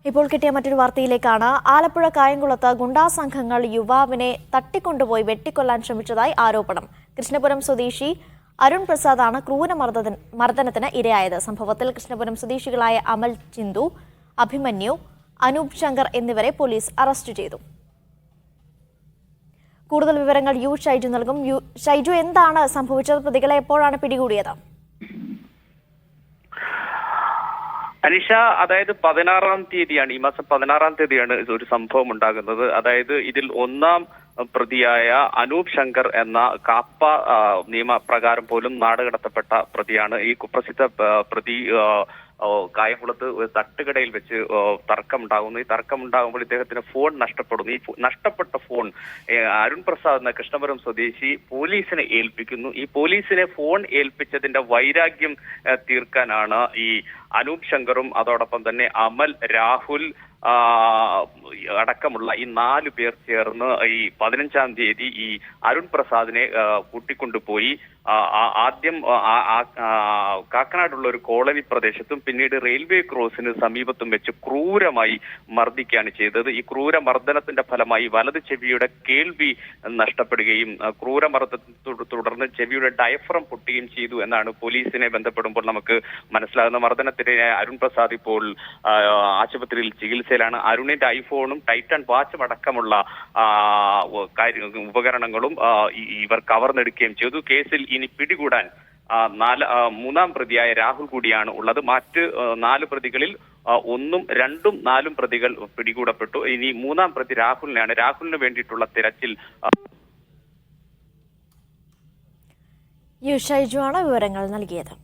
ഇപ്പോൾ കിട്ടിയ മറ്റൊരു വാർത്തയിലേക്കാണ്. ആലപ്പുഴ കായംകുളത്ത് ഗുണ്ടാ സംഘങ്ങൾ യുവാവിനെ തട്ടിക്കൊണ്ടുപോയി വെട്ടിക്കൊല്ലാൻ ശ്രമിച്ചതായി ആരോപണം. കൃഷ്ണപുരം സ്വദേശി അരുൺ പ്രസാദാണ് ക്രൂരമർദ്ദനത്തിന് ഇരയായത്. സംഭവത്തിൽ കൃഷ്ണപുരം സ്വദേശികളായ അമൽ ചിന്തു, അഭിമന്യു, അനൂപ് ശങ്കർ എന്നിവരെ പോലീസ് അറസ്റ്റ് ചെയ്തു. കൂടുതൽ വിവരങ്ങൾ ഷൈജു നൽകും. ഷൈജു, എന്താണ് സംഭവിച്ചത്? പ്രതികളെ എപ്പോഴാണ് പിടികൂടിയത്? അനിഷ, അതായത് 16-ാം തീയതിയാണ്, ഈ മാസം 16-ാം തീയതിയാണ് ഒരു സംഭവം ഉണ്ടാകുന്നത്. അതായത് ഇതിൽ ഒന്നാം പ്രതിയായ അനൂപ് ശങ്കർ എന്ന കാപ്പ നിയമപ്രകാരം പോലും നാടുകടത്തപ്പെട്ട പ്രതിയാണ്. ഈ കുപ്രസിദ്ധ പ്രതി കായംകുളത്ത് ഒരു തട്ടുകടയിൽ വെച്ച് തർക്കമുണ്ടാകുന്നു. ഈ തർക്കമുണ്ടാകുമ്പോൾ ഇദ്ദേഹത്തിന് ഫോൺ നഷ്ടപ്പെടുന്നു. ഈ നഷ്ടപ്പെട്ട ഫോൺ അരുൺ പ്രസാദ് എന്ന കൃഷ്ണപുരം സ്വദേശി പോലീസിനെ ഏൽപ്പിക്കുന്നു. ഈ പോലീസിനെ ഫോൺ ഏൽപ്പിച്ചതിന്റെ വൈരാഗ്യം തീർക്കാനാണ് ഈ അനൂപ് ശങ്കറും അതോടൊപ്പം തന്നെ അമൽ, രാഹുൽ അടക്കമുള്ള ഈ 4 പേർ ചേർന്ന് ഈ 15-ാം തീയതി ഈ അരുൺ പ്രസാദിനെ കൂട്ടിക്കൊണ്ടുപോയി ആദ്യം കാക്കനാടുള്ള ഒരു കോളനി പ്രദേശത്തും പിന്നീട് റെയിൽവേ ക്രോസിന് സമീപത്തും വെച്ച് ക്രൂരമായി മർദ്ദിക്കുകയാണ് ചെയ്തത്. ഈ ക്രൂരമർദ്ദനത്തിന്റെ ഫലമായി വലത് ചെവിയുടെ കേൾവി നഷ്ടപ്പെടുകയും ക്രൂരമർദ്ദനത്തെ തുടർന്ന് ചെവിയുടെ ഡയഫ്രം പൊട്ടുകയും ചെയ്തു എന്നാണ് പോലീസിനെ ബന്ധപ്പെടുമ്പോൾ നമുക്ക് മനസ്സിലാകുന്ന. മർദ്ദനത്തിനിടെ അരുൺ പ്രസാദ് ഇപ്പോൾ ആശുപത്രിയിൽ ചികിത്സയിലാണ്. അരുണിന്റെ ഐഫോണും ടൈറ്റൻ വാച്ചും അടക്കമുള്ള ഉപകരണങ്ങളും ഇവർ കവർന്നെടുക്കുകയും ചെയ്തു. കേസിൽ ഇനി പിടികൂടാൻ മൂന്നാം പ്രതിയായ രാഹുൽ കൂടിയാണ് ഉള്ളത്. മറ്റ് 4 പ്രതികളിൽ 1ഉം 2ഉം 4ഉം പ്രതികൾ പിടികൂടപ്പെട്ടു. ഇനി മൂന്നാം പ്രതി രാഹുലിനാണ്. രാഹുലിന് വേണ്ടിയിട്ടുള്ള തിരച്ചിൽ. ഷൈജു ആണ് വിവരങ്ങൾ നൽകിയത്.